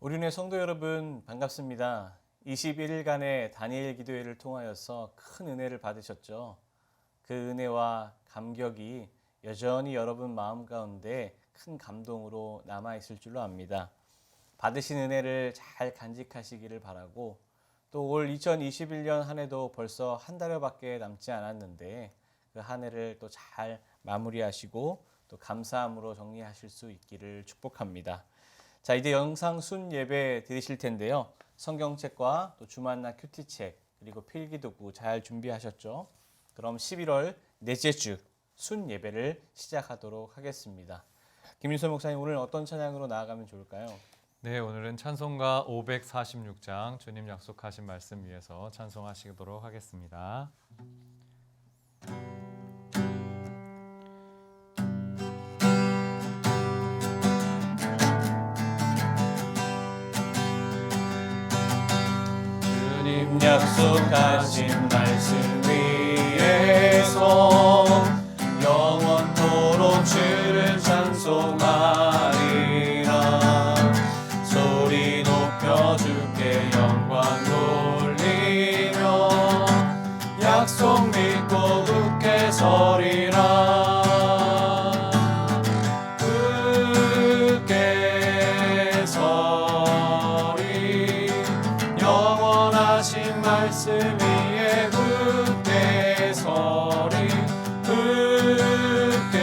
우리네 성도 여러분 반갑습니다. 21일간의 다니엘 기도회를 통하여서 큰 은혜를 받으셨죠. 그 은혜와 감격이 여전히 여러분 마음 가운데 큰 감동으로 남아있을 줄로 압니다. 받으신 은혜를 잘 간직하시기를 바라고 또 올 2021년 한 해도 벌써 한 달여밖에 남지 않았는데 그 한 해를 또 잘 마무리하시고 또 감사함으로 정리하실 수 있기를 축복합니다. 자, 이제 영상 순 예배 드리실 텐데요. 성경책과 또 주만나 큐티책 그리고 필기도구 잘 준비하셨죠? 그럼 11월 넷째 주 순 예배를 시작하도록 하겠습니다. 김윤서 목사님, 오늘 어떤 찬양으로 나아가면 좋을까요? 네, 오늘은 찬송가 546장 주님 약속하신 말씀 위에서 찬송하시도록 하겠습니다. 주님 약속하신 말씀 위에서 영원토록 주를 찬송하리라. 소리 높여 주께 영광 돌리며 약속 믿고 굳게 서리라. 굳게 서리 영원하신 말씀 위에 굳게 서리. 굳게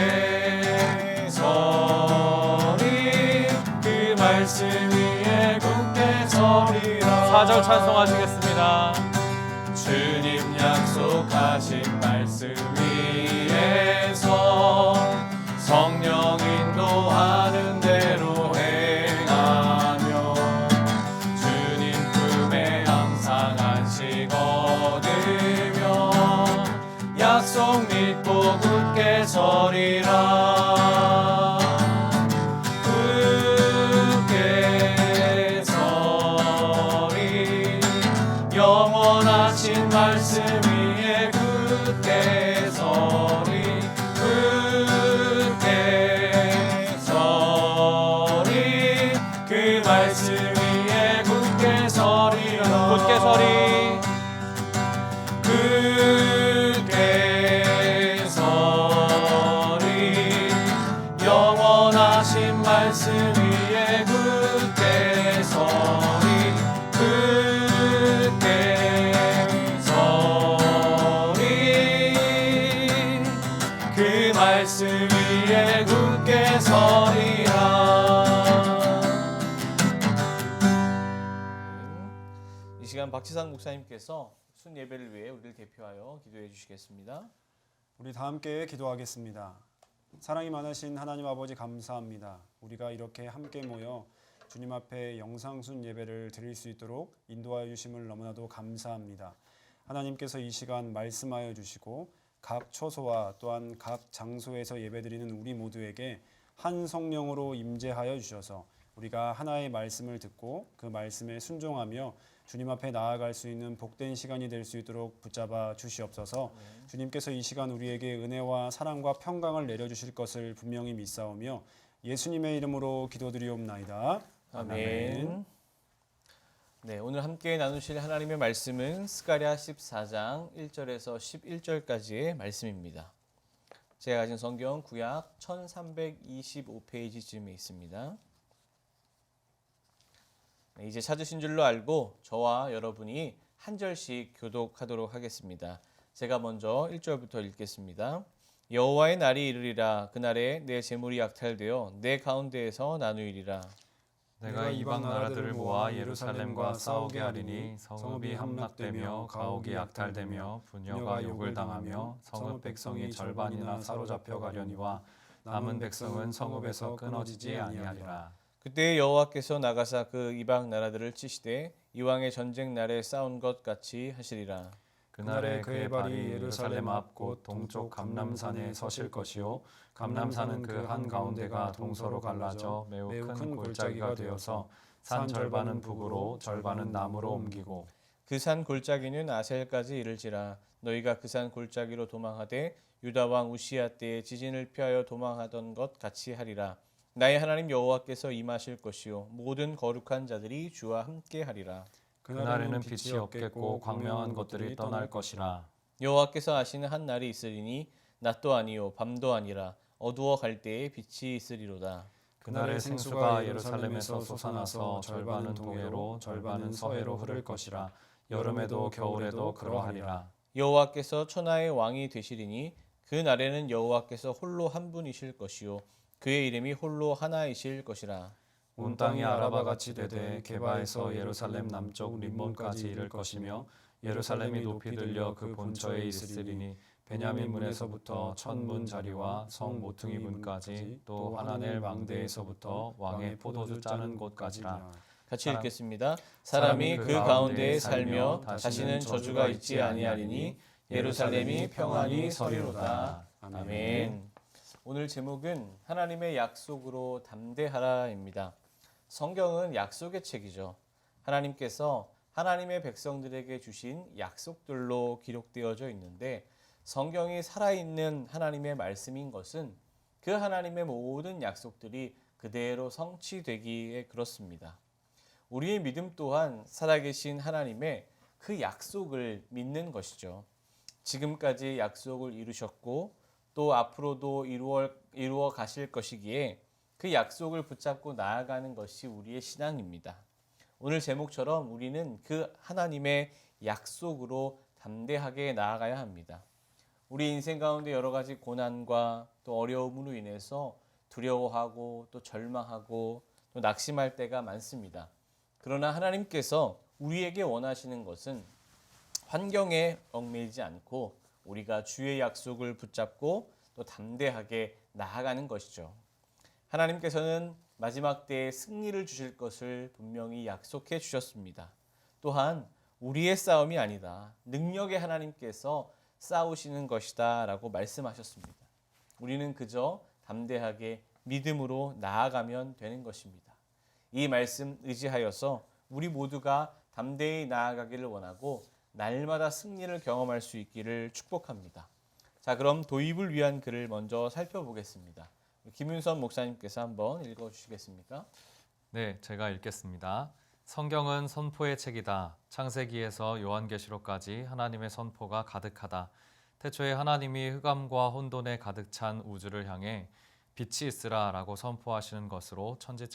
서리 그 말씀 위에 굳게 서리라. 4절 찬송하시겠습니다. 주님 약속하신 말씀 위에서 성령 인도하는 대로 행하며 주님 품에 항상 안식 얻으며 약속 믿고 굳게 서리라. 굳게 서리 영원하신 말씀 위에 굳게 서리. 굳게 서리 그 말씀 위에 굳게 서리라. 굳게 서리 굳게 서리 영원하신 말씀 위에 굳게 서리. 굳게 서리 그 말씀 위에 굳게 서리라. 이 시간 박지상 목사님께서 순 예배를 위해 우리를 대표하여 기도해 주시겠습니다. 우리 다 함께 기도하겠습니다. 사랑이 많으신 하나님 아버지 감사합니다. 우리가 이렇게 함께 모여 주님 앞에 영상순 예배를 드릴 수 있도록 인도하여 주심을 너무나도 감사합니다. 하나님께서 이 시간 말씀하여 주시고 각 처소와 또한 각 장소에서 예배드리는 우리 모두에게 한 성령으로 임재하여 주셔서 우리가 하나의 말씀을 듣고 그 말씀에 순종하며 주님 앞에 나아갈 수 있는 복된 시간이 될 수 있도록 붙잡아 주시옵소서. 주님께서 이 시간 우리에게 은혜와 사랑과 평강을 내려주실 것을 분명히 믿사오며 예수님의 이름으로 기도드리옵나이다. 아멘. 네, 오늘 함께 나누실 하나님의 말씀은 스가랴 14장 1절에서 11절까지의 말씀입니다. 제가 가진 성경 구약 1325페이지쯤에 있습니다. 네, 이제 찾으신 줄로 알고 저와 여러분이 한 절씩 교독하도록 하겠습니다. 제가 먼저 1절부터 읽겠습니다. 여호와의 날이 이르리라. 그날에 내 재물이 약탈되어 내 가운데에서 나누이리라. 내가 이방 나라들을 모아 예루살렘과 싸우게 하리니 성읍이 함락되며 가옥이 약탈되며 부녀가 욕을 당하며 성읍 백성이 절반이나 사로잡혀 가려니와 남은 백성은 성읍에서 끊어지지 아니하리라. 그때 여호와께서 나가사 그 이방 나라들을 치시되 이왕의 전쟁 날에 싸운 것 같이 하시리라. 그날에 그의 발이 예루살렘 앞 곧 동쪽 감람산에 서실 것이요 감람산은 그 한가운데가 동서로 갈라져 매우 큰 골짜기가 되어서 산 절반은 북으로 절반은 남으로 옮기고 그 산 골짜기는 아셀까지 이를지라. 너희가 그 산 골짜기로 도망하되 유다 왕 우시야 때에 지진을 피하여 도망하던 것 같이 하리라. 나의 하나님 여호와께서 임하실 것이요 모든 거룩한 자들이 주와 함께하리라. 그날에는 빛이 없겠고 광명한 것들이 떠날 것이라. 여호와께서 하시는 한 날이 있으리니 낮도 아니요 밤도 아니라 어두워 갈 때에 빛이 있으리로다. 그날에 생수가 예루살렘에서 솟아나서 절반은 동해로 절반은 서해로 흐를 것이라. 여름에도 겨울에도 그러하리라. 여호와께서 천하의 왕이 되시리니 그 날에는 여호와께서 홀로 한 분이실 것이요 그의 이름이 홀로 하나이실 것이라. 온 땅이 아라바 같이 되되 게바에서 예루살렘 남쪽 림몬까지 이를 것이며 예루살렘이 높이 들려 그 본처에 있으리니 베냐민 문에서부터 천문 자리와 성 모퉁이 문까지 또 하나넬 망대에서부터 왕의 포도주 짜는 곳까지라. 같이 읽겠습니다. 사람이 그 가운데에 살며 다시는 저주가 있지 아니하리니 예루살렘이 평안히 서리로다. 아멘. 오늘 제목은 하나님의 약속으로 담대하라입니다. 성경은 약속의 책이죠. 하나님께서 하나님의 백성들에게 주신 약속들로 기록되어져 있는데 성경이 살아있는 하나님의 말씀인 것은 그 하나님의 모든 약속들이 그대로 성취되기에 그렇습니다. 우리의 믿음 또한 살아계신 하나님의 그 약속을 믿는 것이죠. 지금까지 약속을 이루셨고 또 앞으로도 이루어 가실 것이기에 그 약속을 붙잡고 나아가는 것이 우리의 신앙입니다. 오늘 제목처럼 우리는 그 하나님의 약속으로 담대하게 나아가야 합니다. 우리 인생 가운데 여러 가지 고난과 또 어려움으로 인해서 두려워하고 또 절망하고 또 낙심할 때가 많습니다. 그러나 하나님께서 우리에게 원하시는 것은 환경에 얽매이지 않고 우리가 주의 약속을 붙잡고 또 담대하게 나아가는 것이죠. 하나님께서는 마지막 때에 승리를 주실 것을 분명히 약속해 주셨습니다. 또한 우리의 싸움이 아니다. 능력의 하나님께서 싸우시는 것이다 라고 말씀하셨습니다. 우리는 그저 담대하게 믿음으로 나아가면 되는 것입니다. 이 말씀 의지하여서 우리 모두가 담대히 나아가기를 원하고 날마다 승리를 경험할 수 있기를 축복합니다. 자, 그럼 도입을 위한 글을 먼저 살펴보겠습니다. 김윤선 목사님께서 한번 읽어주시겠습니까? 네, 제가 읽겠습니다. 성경은 선포의 책이다. 창세기에서 요한계시록까지 하나님의 선포가 가득하다. 태초에 하나님이 흑암과 혼돈에 가득 찬 우주를 향해 빛이 있으라라고 선포하시는 것으로 천지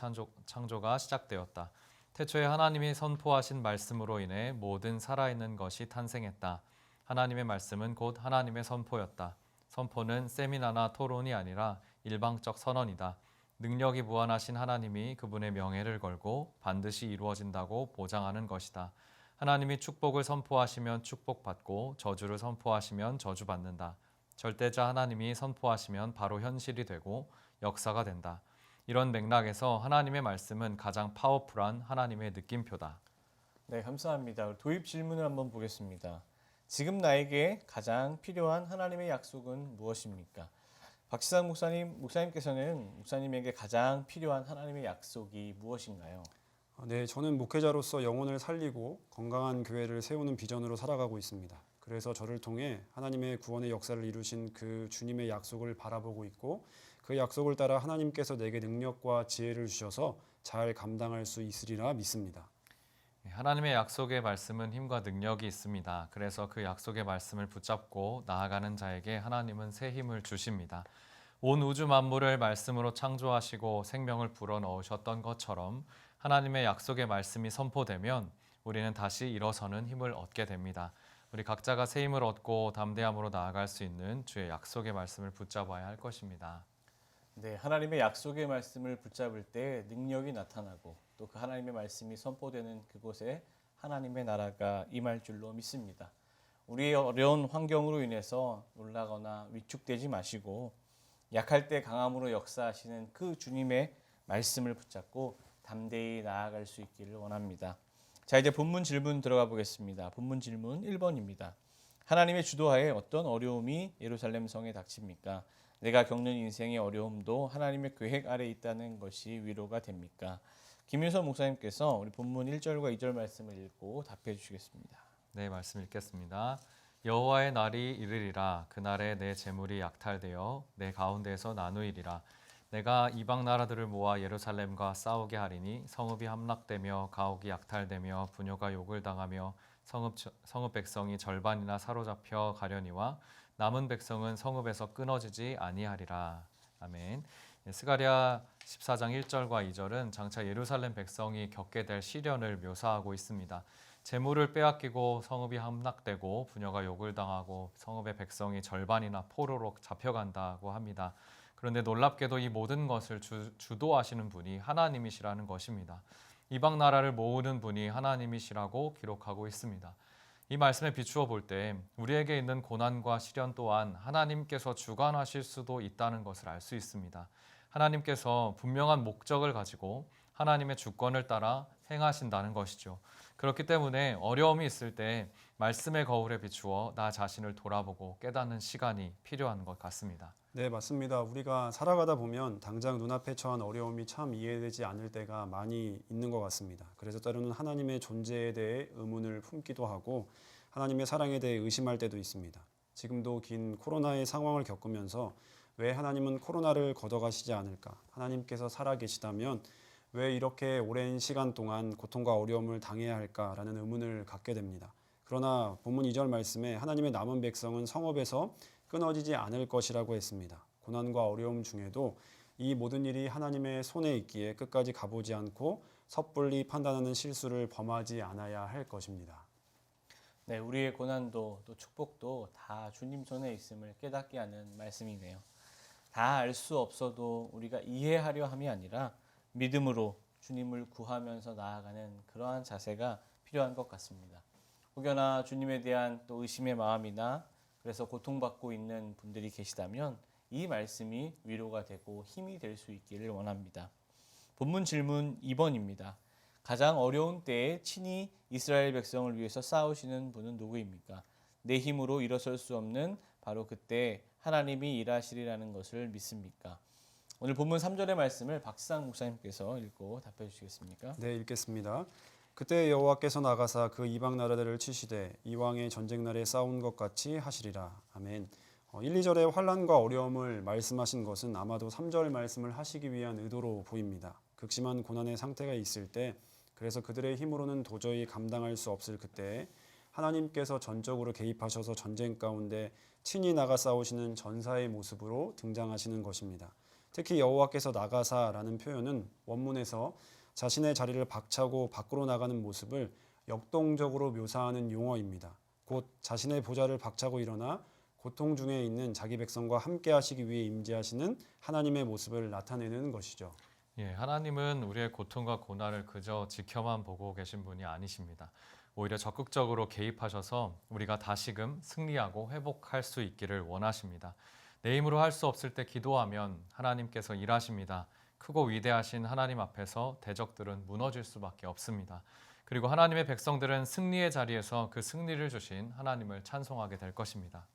창조가 시작되었다. 태초에 하나님이 선포하신 말씀으로 인해 모든 살아있는 것이 탄생했다. 하나님의 말씀은 곧 하나님의 선포였다. 선포는 세미나나 토론이 아니라 일방적 선언이다. 능력이 무한하신 하나님이 그분의 명예를 걸고 반드시 이루어진다고 보장하는 것이다. 하나님이 축복을 선포하시면 축복받고 저주를 선포하시면 저주받는다. 절대자 하나님이 선포하시면 바로 현실이 되고 역사가 된다. 이런 맥락에서 하나님의 말씀은 가장 파워풀한 하나님의 느낌표다. 네, 감사합니다. 도입 질문을 한번 보겠습니다. 지금 나에게 가장 필요한 하나님의 약속은 무엇입니까? 박시상 목사님께서는 목사님에게 가장 필요한 하나님의 약속이 무엇인가요? 네, 저는 목회자로서 영혼을 살리고 건강한 교회를 세우는 비전으로 살아가고 있습니다. 그래서 저를 통해 하나님의 구원의 역사를 이루신 그 주님의 약속을 바라보고 있고 그 약속을 따라 하나님께서 내게 능력과 지혜를 주셔서 잘 감당할 수 있으리라 믿습니다. 하나님의 약속의 말씀은 힘과 능력이 있습니다. 그래서 그 약속의 말씀을 붙잡고 나아가는 자에게 하나님은 새 힘을 주십니다. 온 우주 만물을 말씀으로 창조하시고 생명을 불어넣으셨던 것처럼 하나님의 약속의 말씀이 선포되면 우리는 다시 일어서는 힘을 얻게 됩니다. 우리 각자가 새 힘을 얻고 담대함으로 나아갈 수 있는 주의 약속의 말씀을 붙잡아야 할 것입니다. 네, 하나님의 약속의 말씀을 붙잡을 때 능력이 나타나고 또 그 하나님의 말씀이 선포되는 그곳에 하나님의 나라가 임할 줄로 믿습니다. 우리의 어려운 환경으로 인해서 놀라거나 위축되지 마시고 약할 때 강함으로 역사하시는 그 주님의 말씀을 붙잡고 담대히 나아갈 수 있기를 원합니다. 자, 이제 본문 질문 들어가 보겠습니다. 본문 질문 1번입니다. 하나님의 주도하에 어떤 어려움이 예루살렘 성에 닥칩니까? 내가 겪는 인생의 어려움도 하나님의 계획 아래 있다는 것이 위로가 됩니까? 김윤선 목사님께서 우리 본문 1절과 2절 말씀을 읽고 답해 주시겠습니다. 네, 말씀 읽겠습니다. 여호와의 날이 이르리라. 그날에 내 재물이 약탈되어 내 가운데에서 나누이리라. 내가 이방 나라들을 모아 예루살렘과 싸우게 하리니 성읍이 함락되며 가옥이 약탈되며 부녀가 욕을 당하며 성읍 백성이 절반이나 사로잡혀 가려니와 남은 백성은 성읍에서 끊어지지 아니하리라. 아멘. 스가랴 14장 1절과 2절은 장차 예루살렘 백성이 겪게 될 시련을 묘사하고 있습니다. 재물을 빼앗기고 성읍이 함락되고 부녀가 욕을 당하고 성읍의 백성이 절반이나 포로로 잡혀간다고 합니다. 그런데 놀랍게도 이 모든 것을 주도하시는 분이 하나님이시라는 것입니다. 이방 나라를 모으는 분이 하나님이시라고 기록하고 있습니다. 이 말씀에 비추어 볼 때 우리에게 있는 고난과 시련 또한 하나님께서 주관하실 수도 있다는 것을 알 수 있습니다. 하나님께서 분명한 목적을 가지고 하나님의 주권을 따라 행하신다는 것이죠. 그렇기 때문에 어려움이 있을 때 말씀의 거울에 비추어 나 자신을 돌아보고 깨닫는 시간이 필요한 것 같습니다. 네, 맞습니다. 우리가 살아가다 보면 당장 눈앞에 처한 어려움이 참 이해되지 않을 때가 많이 있는 것 같습니다. 그래서 때로는 하나님의 존재에 대해 의문을 품기도 하고 하나님의 사랑에 대해 의심할 때도 있습니다. 지금도 긴 코로나의 상황을 겪으면서 왜 하나님은 코로나를 걷어가시지 않을까? 하나님께서 살아계시다면 왜 이렇게 오랜 시간 동안 고통과 어려움을 당해야 할까라는 의문을 갖게 됩니다. 그러나 본문 2절 말씀에 하나님의 남은 백성은 성읍에서 끊어지지 않을 것이라고 했습니다. 고난과 어려움 중에도 이 모든 일이 하나님의 손에 있기에 끝까지 가보지 않고 섣불리 판단하는 실수를 범하지 않아야 할 것입니다. 네, 우리의 고난도 또 축복도 다 주님 손에 있음을 깨닫게 하는 말씀이네요. 다 알 수 없어도 우리가 이해하려 함이 아니라 믿음으로 주님을 구하면서 나아가는 그러한 자세가 필요한 것 같습니다. 혹여나 주님에 대한 또 의심의 마음이나 그래서 고통받고 있는 분들이 계시다면 이 말씀이 위로가 되고 힘이 될 수 있기를 원합니다. 본문 질문 2번입니다. 가장 어려운 때에 친히 이스라엘 백성을 위해서 싸우시는 분은 누구입니까? 내 힘으로 일어설 수 없는 바로 그때 하나님이 일하시리라는 것을 믿습니까? 오늘 본문 3절의 말씀을 박상 목사님께서 읽고 답해 주시겠습니까? 네, 읽겠습니다. 그때 여호와께서 나가사 그 이방 나라들을 치시되 이왕의 전쟁 날에 싸운 것 같이 하시리라. 아멘. 1, 2절의 환난과 어려움을 말씀하신 것은 아마도 3절 말씀을 하시기 위한 의도로 보입니다. 극심한 고난의 상태가 있을 때 그래서 그들의 힘으로는 도저히 감당할 수 없을 그때 하나님께서 전적으로 개입하셔서 전쟁 가운데 친히 나가 싸우시는 전사의 모습으로 등장하시는 것입니다. 특히 여호와께서 나가사라는 표현은 원문에서 자신의 자리를 박차고 밖으로 나가는 모습을 역동적으로 묘사하는 용어입니다. 곧 자신의 보좌를 박차고 일어나 고통 중에 있는 자기 백성과 함께 하시기 위해 임재하시는 하나님의 모습을 나타내는 것이죠. 하나님은 우리의 고통과 고난을 그저 지켜만 보고 계신 분이 아니십니다. 오히려 적극적으로 개입하셔서 우리가 다시금 승리하고 회복할 수 있기를 원하십니다. 내 힘으로 할 수 없을 때 기도하면 하나님께서 일하십니다. 크고 위대하신 하나님 앞에서 대적들은 무너질 수밖에 없습니다. 그리고 하나님의 백성들은 승리의 자리에서 그 승리를 주신 하나님을 찬송하게 될 것입니다.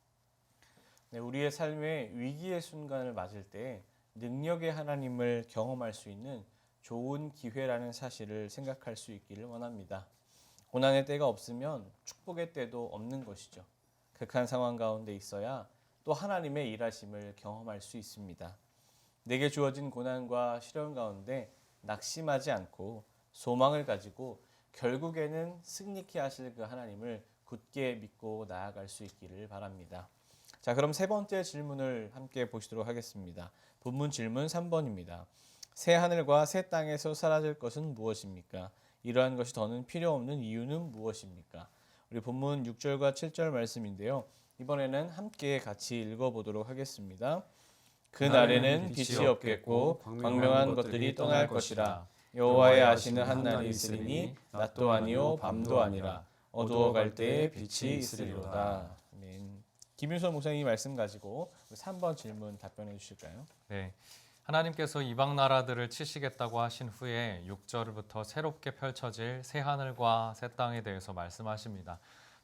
네, 우리의 삶의 위기의 순간을 맞을 때 능력의 하나님을 경험할 수 있는 좋은 기회라는 사실을 생각할 수 있기를 원합니다. 고난의 때가 없으면 축복의 때도 없는 것이죠. 극한 상황 가운데 있어야 또 하나님의 일하심을 경험할 수 있습니다. 내게 주어진 고난과 시련 가운데 낙심하지 않고 소망을 가지고 결국에는 승리케 하실 그 하나님을 굳게 믿고 나아갈 수 있기를 바랍니다. 자, 그럼 세 번째 질문을 함께 보시도록 하겠습니다. 본문 질문 3번입니다. 새 하늘과 새 땅에서 사라질 것은 무엇입니까? 이러한 것이 더는 필요 없는 이유는 무엇입니까? 우리 본문 6절과 7절 말씀인데요. 이번에는 함께 같이 읽어보도록 하겠습니다. 그날에는 빛이 없겠고 광명한 것들이 떠날 것이라. 여호와의 아시는 한 날이 있으리니 낮도 아니요 밤도 아니라 어두워갈 때에 빛이 있으리로다. 아멘. 김윤선 목사님 말씀 가지고 3번 질문 답변해 주실까요? 네, 하나님께서 이방 나라들을 치시겠다고 하신 후에 6절부터 새롭게 펼쳐질 새 하늘과 새 땅에 대해서 말씀하십니다.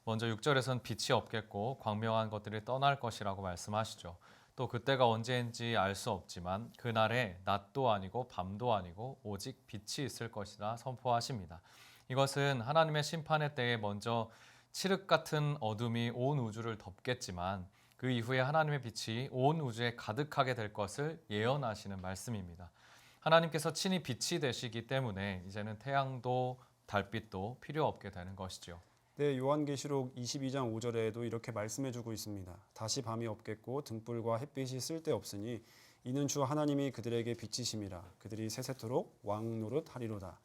먼저 6절에선 빛이 없겠고 광명한 것들이 떠날 것이라고 말씀하시죠. 또 그때가 언제인지 알 수 없지만 그날에 낮도 아니고 밤도 아니고 오직 빛이 있을 것이라 선포하십니다. 이것은 하나님의 심판의 때에 먼저 칠흑 같은 어둠이 온 우주를 덮겠지만 그 이후에 하나님의 빛이 온 우주에 가득하게 될 것을 예언하시는 말씀입니다. 하나님께서 친히 빛이 되시기 때문에 이제는 태양도 달빛도 필요 없게 되는 것이죠. 네, 요한계시록 22장 5절에도 이렇게 말씀해주고 있습니다. 다시 밤이 없겠고 등불과 햇빛이 쓸데없으니 이는 주 하나님이 그들에게 빛이심이라. 그들이 세세토록 왕 노릇하리로다.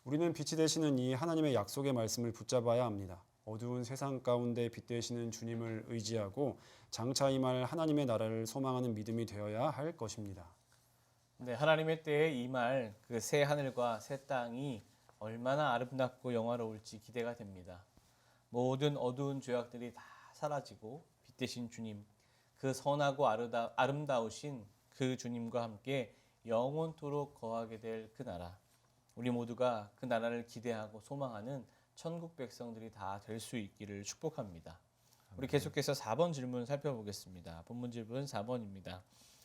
우리는 빛이 되시는 이 하나님의 약속의 말씀을 붙잡아야 합니다. 어두운 세상 가운데 빛 되시는 주님을 의지하고 장차 임할 하나님의 나라를 소망하는 믿음이 되어야 할 것입니다. 네, 하나님의 때에 임할 그 새 하늘과 새 땅이 얼마나 아름답고 영화로울지 기대가 됩니다. 모든 어두운 죄악들이 다 사라지고 빛 되신 주님, 그 선하고 아름다우신 그 주님과 함께 영원토록 거하게 될 그 나라, 우리 모두가 그 나라를 기대하고 소망하는 천국 백성들이 다 될 수 있기를 축복합니다. 우리 계속해서 4번 질문 살펴보겠습니다. 본문 질문 4번입니다.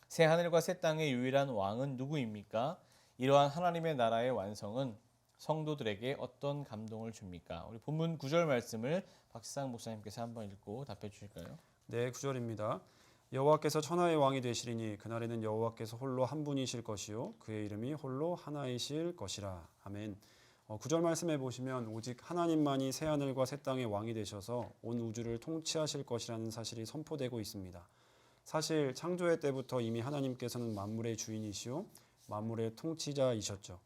새 하늘과 새 땅의 유일한 왕은 누구입니까? 이러한 하나님의 나라의 완성은 성도들에게 어떤 감동을 줍니까? 우리 본문 9절 말씀을 박시상 목사님께서 한번 읽고 답해 주실까요? 네, 9절입니다. 여호와께서 천하의 왕이 되시리니 그날에는 여호와께서 홀로 한 분이실 것이요 그의 이름이 홀로 하나이실 것이라. 아멘. 9절 말씀해 보시면 오직 하나님만이 새하늘과 새 땅의 왕이 되셔서 온 우주를 통치하실 것이라는 사실이 선포되고 있습니다. 사실 창조의 때부터 이미 하나님께서는 만물의 주인이시오 만물의 통치자이셨죠.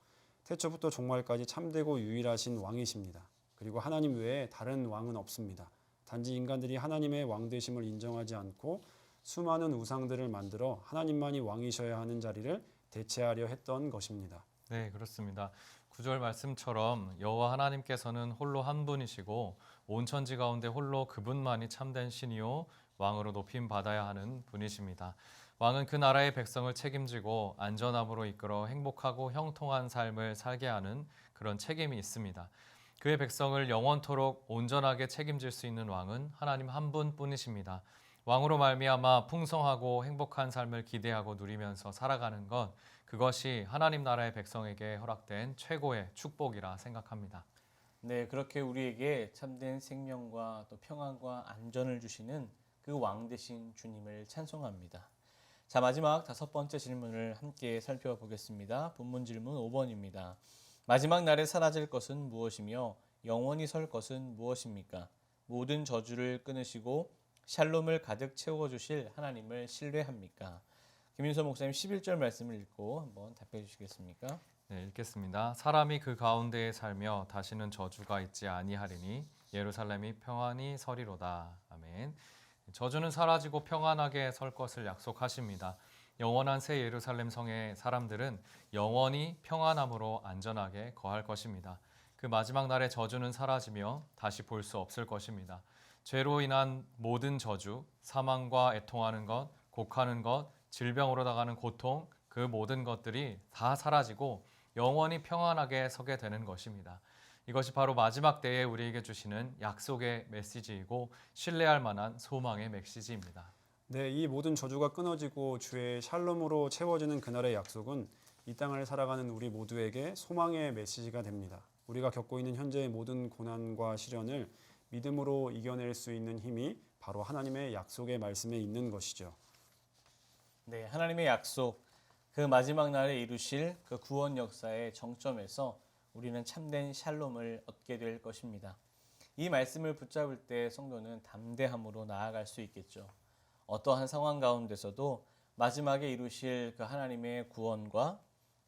태초부터 종말까지 참되고 유일하신 왕이십니다. 그리고 하나님 외에 다른 왕은 없습니다. 단지 인간들이 하나님의 왕되심을 인정하지 않고 수많은 우상들을 만들어 하나님만이 왕이셔야 하는 자리를 대체하려 했던 것입니다. 네, 그렇습니다. 9절 말씀처럼 여호와 하나님께서는 홀로 한 분이시고 온 천지 가운데 홀로 그분만이 참된 신이요 왕으로 높임 받아야 하는 분이십니다. 왕은 그 나라의 백성을 책임지고 안전함으로 이끌어 행복하고 형통한 삶을 살게 하는 그런 책임이 있습니다. 그의 백성을 영원토록 온전하게 책임질 수 있는 왕은 하나님 한 분뿐이십니다. 왕으로 말미암아 풍성하고 행복한 삶을 기대하고 누리면서 살아가는 것, 그것이 하나님 나라의 백성에게 허락된 최고의 축복이라 생각합니다. 네, 그렇게 우리에게 참된 생명과 또 평안과 안전을 주시는 그 왕 되신 주님을 찬송합니다. 자, 마지막 5번째 질문을 함께 살펴보겠습니다. 본문 질문 5번입니다. 마지막 날에 사라질 것은 무엇이며 영원히 설 것은 무엇입니까? 모든 저주를 끊으시고 샬롬을 가득 채워주실 하나님을 신뢰합니까? 김윤서 목사님 11절 말씀을 읽고 한번 답해 주시겠습니까? 네, 읽겠습니다. 사람이 그 가운데에 살며 다시는 저주가 있지 아니하리니 예루살렘이 평안히 서리로다. 아멘. 저주는 사라지고 평안하게 설 것을 약속하십니다. 영원한 새 예루살렘 성의 사람들은 영원히 평안함으로 안전하게 거할 것입니다. 그 마지막 날에 저주는 사라지며 다시 볼 수 없을 것입니다. 죄로 인한 모든 저주, 사망과 애통하는 것, 곡하는 것, 질병으로 당하는 고통, 그 모든 것들이 다 사라지고 영원히 평안하게 서게 되는 것입니다. 이것이 바로 마지막 때에 우리에게 주시는 약속의 메시지이고 신뢰할 만한 소망의 메시지입니다. 네, 이 모든 저주가 끊어지고 주의 샬롬으로 채워지는 그날의 약속은 이 땅을 살아가는 우리 모두에게 소망의 메시지가 됩니다. 우리가 겪고 있는 현재의 모든 고난과 시련을 믿음으로 이겨낼 수 있는 힘이 바로 하나님의 약속의 말씀에 있는 것이죠. 네, 하나님의 약속, 그 마지막 날에 이루실 그 구원 역사의 정점에서 우리는 참된 샬롬을 얻게 될 것입니다. 이 말씀을 붙잡을 때 성도는 담대함으로 나아갈 수 있겠죠. 어떠한 상황 가운데서도 마지막에 이루실 그 하나님의 구원과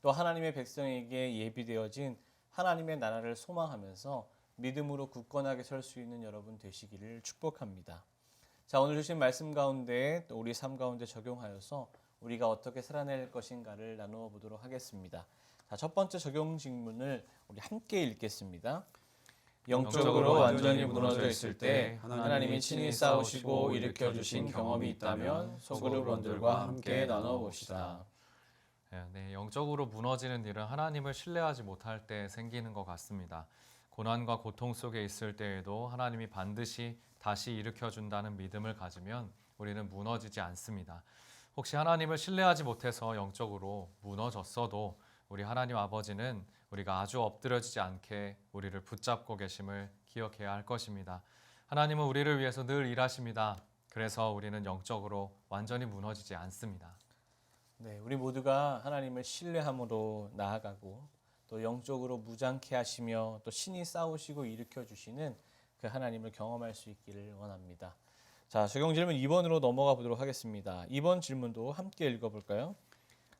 또 하나님의 백성에게 예비되어진 하나님의 나라를 소망하면서 믿음으로 굳건하게 설 수 있는 여러분 되시기를 축복합니다. 자, 오늘 주신 말씀 가운데 또 우리 삶 가운데 적용하여서 우리가 어떻게 살아낼 것인가를 나누어 보도록 하겠습니다. 자, 첫 번째 적용 질문을 우리 함께 읽겠습니다. 영적으로 완전히 무너져 있을 때 하나님이 친히 싸우시고 일으켜 주신 경험이 있다면 소그룹원들과 함께 나눠 봅시다. 네, 영적으로 무너지는 일은 하나님을 신뢰하지 못할 때 생기는 것 같습니다. 고난과 고통 속에 있을 때에도 하나님이 반드시 다시 일으켜준다는 믿음을 가지면 우리는 무너지지 않습니다. 혹시 하나님을 신뢰하지 못해서 영적으로 무너졌어도 우리 하나님 아버지는 우리가 아주 엎드려지지 않게 우리를 붙잡고 계심을 기억해야 할 것입니다. 하나님은 우리를 위해서 늘 일하십니다. 그래서 우리는 영적으로 완전히 무너지지 않습니다. 네, 우리 모두가 하나님을 신뢰함으로 나아가고 또 영적으로 무장케 하시며 또 신이 싸우시고 일으켜 주시는 그 하나님을 경험할 수 있기를 원합니다. 자, 적용 질문 2번으로 넘어가 보도록 하겠습니다. 2번 질문도 함께 읽어볼까요?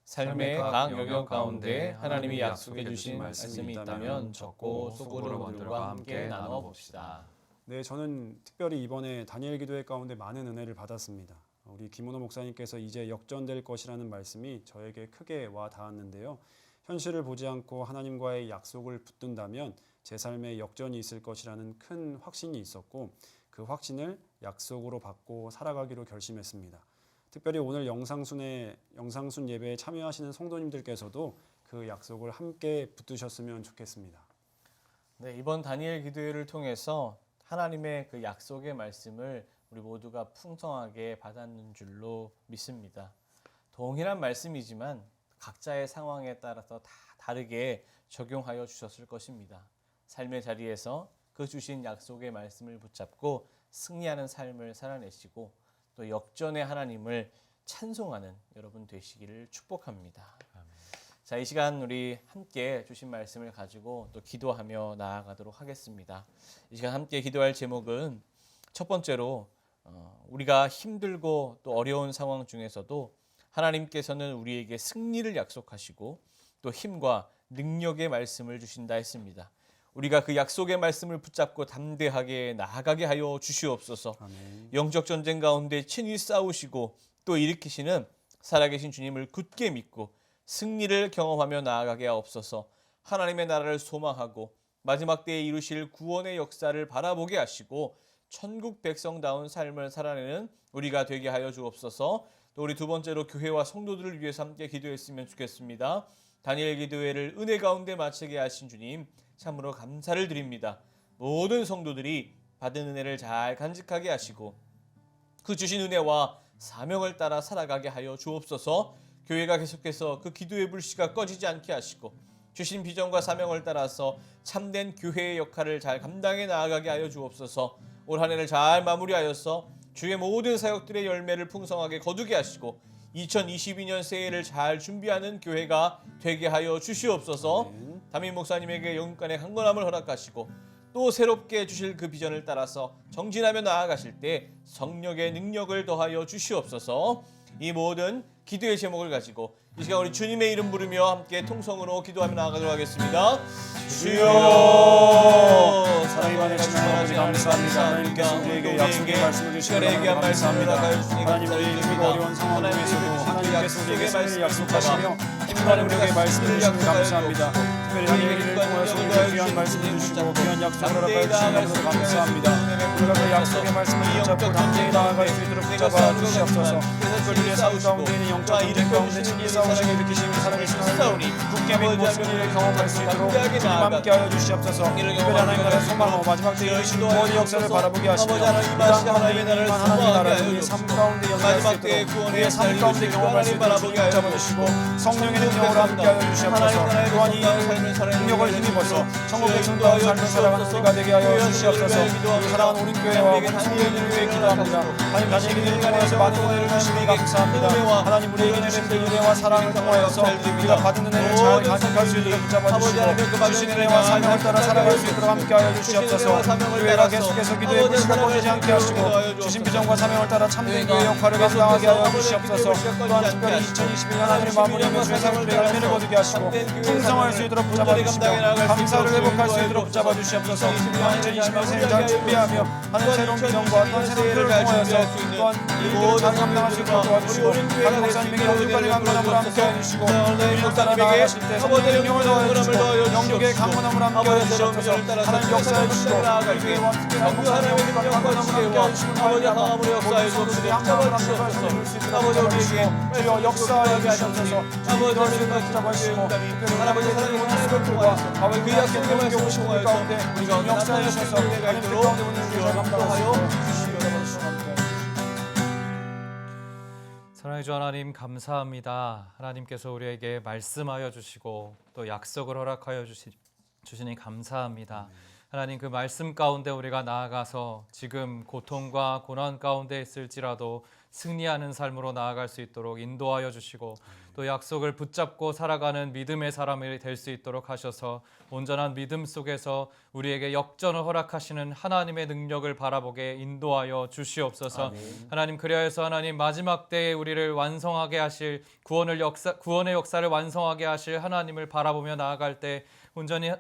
삶의 각 영역 가운데 하나님이 약속해 주신 말씀이 있다면 적고 소그로 분들과 함께 나눠 봅시다. 네, 저는 특별히 이번에 다니엘 기도회 가운데 많은 은혜를 받았습니다. 우리 김원호 목사님께서 이제 역전될 것이라는 말씀이 저에게 크게 와 닿았는데요. 현실을 보지 않고 하나님과의 약속을 붙든다면 제 삶에 역전이 있을 것이라는 큰 확신이 있었고 그 확신을 약속으로 받고 살아가기로 결심했습니다. 특별히 오늘 영상순 예배에 참여하시는 성도님들께서도 그 약속을 함께 붙드셨으면 좋겠습니다. 네, 이번 다니엘 기도회를 통해서 하나님의 그 약속의 말씀을 우리 모두가 풍성하게 받았는 줄로 믿습니다. 동일한 말씀이지만 각자의 상황에 따라서 다 다르게 적용하여 주셨을 것입니다. 삶의 자리에서 그 주신 약속의 말씀을 붙잡고 승리하는 삶을 살아내시고 또 역전의 하나님을 찬송하는 여러분 되시기를 축복합니다. 자, 이 시간 우리 함께 주신 말씀을 가지고 또 기도하며 나아가도록 하겠습니다. 이 시간 함께 기도할 제목은 첫 번째로 우리가 힘들고 또 어려운 상황 중에서도 하나님께서는 우리에게 승리를 약속하시고 또 힘과 능력의 말씀을 주신다 했습니다. 우리가 그 약속의 말씀을 붙잡고 담대하게 나아가게 하여 주시옵소서. 아멘. 영적 전쟁 가운데 친히 싸우시고 또 일으키시는 살아계신 주님을 굳게 믿고 승리를 경험하며 나아가게 하옵소서. 하나님의 나라를 소망하고 마지막 때에 이루실 구원의 역사를 바라보게 하시고 천국 백성다운 삶을 살아내는 우리가 되게 하여 주옵소서. 또 우리 두 번째로 교회와 성도들을 위해서 함께 기도했으면 좋겠습니다. 다니엘 기도회를 은혜 가운데 마치게 하신 주님 참으로 감사를 드립니다. 모든 성도들이 받은 은혜를 잘 간직하게 하시고 그 주신 은혜와 사명을 따라 살아가게 하여 주옵소서. 교회가 계속해서 그 기도의 불씨가 꺼지지 않게 하시고 주신 비전과 사명을 따라서 참된 교회의 역할을 잘 감당해 나아가게 하여 주옵소서. 올 한 해를 잘 마무리하여서 주의 모든 사역들의 열매를 풍성하게 거두게 하시고 2022년 새해를 잘 준비하는 교회가 되게 하여 주시옵소서. 담임 목사님에게 영육간의 강건함을 허락하시고 또 새롭게 주실 그 비전을 따라서 정진하며 나아가실 때 성령의 능력을 더하여 주시옵소서. 이 모든 기도의 제목을 가지고 이 시간 우리 주님의 이름 부르며 함께 통성으로 기도하며 나아가도록 하겠습니다. 주여 사랑이 많으신 아버지 감사합니다. 하나님께서 우리에게 약속의 말씀을 주시고 감사합니다. 하나님 우리 힘들고 어려운 상황 중에서도 하나님께서 우리에게 승리를 약속하시며 힘과 능력의 말씀을 주시고 감사합니다. 특별히 하나님의 길을 통해서 우리에게 귀한 말씀을 주시고 귀한 약속을 허락하여 주시고 감사합니다. 우리가 그 약속의 말씀을 붙잡고 담대히 나아갈 수 있도록 붙잡아 주시옵소서. 특별히 우리의 삶 가운데 있는 영적 전쟁 가운데 친히 싸우시고 일으키시는 사랑이신 하나님 굳게 믿고 승리를 경험할 수 있도록 주님 함께하여 주시옵소서. 특별히 하나님 나라의 소망하고 마지막 때에 이루신 구원의 역사를 바라보게 하시며 이 땅 가운데 있는 하나님의 나라를 우리의 삶 가운데 연결할 수 있도록 우리의 삶 가운데 경험할 수 있도록 주님 붙잡아 주시고 성령의 능력으로 함께하여 주시옵소서. 또한 이 능력을 힘입어서 천국 백성다운 삶을 살아가는 우리가 되게 하여 주시옵소서. 우리 사랑하는 우리 교회와 우리 성도님들 위해 기도합니다. 하나님 다니엘 기도를 통해서 많은 은혜를 주시니 감사합니다. 하나님 우리에게 주신 그 은혜와 사랑을 통하여서 우리가 받은 은혜를 잘 간직할 수 있도록 붙잡아 주시고 주신 은혜와 사명을 따라 살아갈 수 있도록 함께하여 주시옵소서. 교회가 계속해서 기도의 불씨가 꺼지지 않게 하시고 주신 비전과 사명을 따라 참된 교회 역할을 감당하게 하여 주시옵소서. 또한 특별히 2021년 하늘을 마무리하며 주의 사역들의 열매를 거두게 하시고 풍성할 수 있도록 붙잡아 주시고 감사를 회복할 수 있도록 붙잡아 주시옵소서. 또한 2020년 새해를 잘 준비하며 하는 새로운 비전과 또한 새로운 표를 통하여서 또한 일들을 잘 감당할 수 있도록 도와주시고 각 목사님에게 영육간의 강건함을 함께해 주시고 우리 따라 나아가실 때 성령의 능력을 더하여 주시고 영육의 강건함을 함께해 주시옵소서. 하나님 역사해 주시고 교회와 특별한 목사님의 강건함을 함께해 주시고 아버지 강함으로 역사해 주시고 강건함을 함께해 주시고 아버지 우리에게 주여 역사해 주시옵소서. 아버지 우리를 붙잡아주시고 특별히 아버지 하나님의 모습들과 아버지 그 약속의 말씀을 오시고 가운데 우리가 역사해 주셔서 하나님 그 가운데 오늘 우리가 감당하여 주시옵소서. 사랑의 주 하나님 감사합니다. 하나님께서 우리에게 말씀하여 주시고 또 약속을 허락하여 주시니 감사합니다. 하나님 그 말씀 가운데 우리가 나아가서 지금 고통과 고난 가운데 있을지라도 승리하는 삶으로 나아갈 수 있도록 인도하여 주시고 또 약속을 붙잡고 살아가는 믿음의 사람이 될 수 있도록 하셔서 온전한 믿음 속에서 우리에게 역전을 허락하시는 하나님의 능력을 바라보게 인도하여 주시옵소서. 아멘. 하나님 그리하여서 하나님 마지막 때에 우리를 완성하게 하실 구원의 역사를 완성하게 하실 하나님을 바라보며 나아갈 때 온전히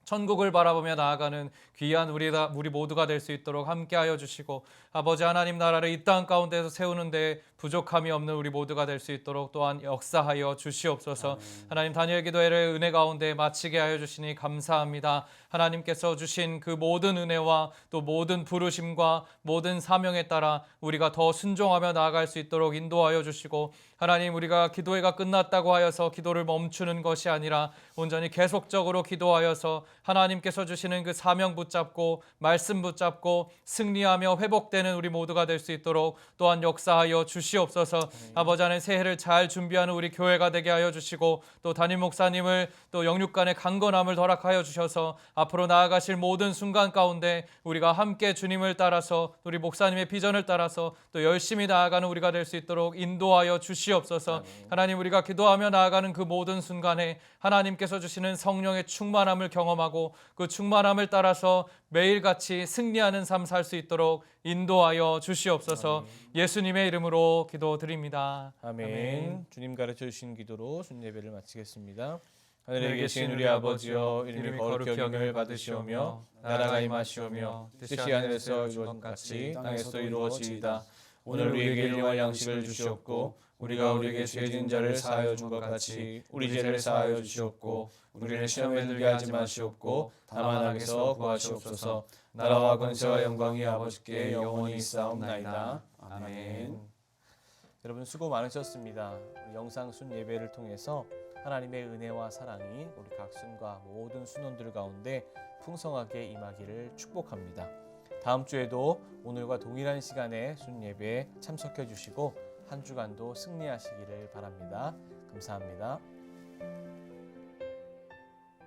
천국을 바라보며 나아가는 귀한 우리 모두가 될 수 있도록 함께하여 주시고 아버지 하나님 나라를 이 땅 가운데서 세우는 데 부족함이 없는 우리 모두가 될 수 있도록 또한 역사하여 주시옵소서. 하나님 다니엘 기도회를 은혜 가운데 마치게 하여 주시니 감사합니다. 하나님께서 주신 그 모든 은혜와 또 모든 부르심과 모든 사명에 따라 우리가 더 순종하며 나아갈 수 있도록 인도하여 주시고 하나님 우리가 기도회가 끝났다고 하여서 기도를 멈추는 것이 아니라 온전히 계속적으로 기도하여서 하나님께서 주시는 그 사명 붙잡고 말씀 붙잡고 승리하며 회복되는 우리 모두가 될 수 있도록 또한 역사하여 주시옵소서. 아버지 하나님 새해를 잘 준비하는 우리 교회가 되게 하여 주시고 또 담임 목사님을 또 영육간의 강건함을 허락하여 주셔서 앞으로 나아가실 모든 순간 가운데 우리가 함께 주님을 따라서 우리 목사님의 비전을 따라서 또 열심히 나아가는 우리가 될 수 있도록 인도하여 주시옵소서. 하나님 우리가 기도하며 나아가는 그 모든 순간에 하나님께서 주시는 성령의 충만함을 경험하고 그 충만함을 따라서 매일같이 승리하는 삶 살 수 있도록 인도하여 주시옵소서. 예수님의 이름으로 기도드립니다. 아멘. 주님 가르쳐 주신 기도로 순예배를 마치겠습니다. 하늘에 계신 우리 아버지여, 이름이 거룩히 여김을 받으시오며 나라가 임하시오며 뜻이 하늘에서 이루어진 같이 땅에서도 이루어지이다. 오늘 우리에게 일용할 양식을 주시옵고 우리가 우리에게 죄진 자를 사하여 준 것 같이 우리 죄를 사하여 주시옵고 우리를 시험에 들게 하지 마시옵고 다만 악에서 구하시옵소서. 나라와 권세와 영광이 아버지께 영원히 있사옵나이다. 아멘. 여러분 수고 많으셨습니다. 영상 순 예배를 통해서 하나님의 은혜와 사랑이 우리 각순과 모든 순원들 가운데 풍성하게 임하기를 축복합니다. 다음 주에도 오늘과 동일한 시간에 순 예배에 참석해 주시고 한 주간도 승리하시기를 바랍니다. 감사합니다.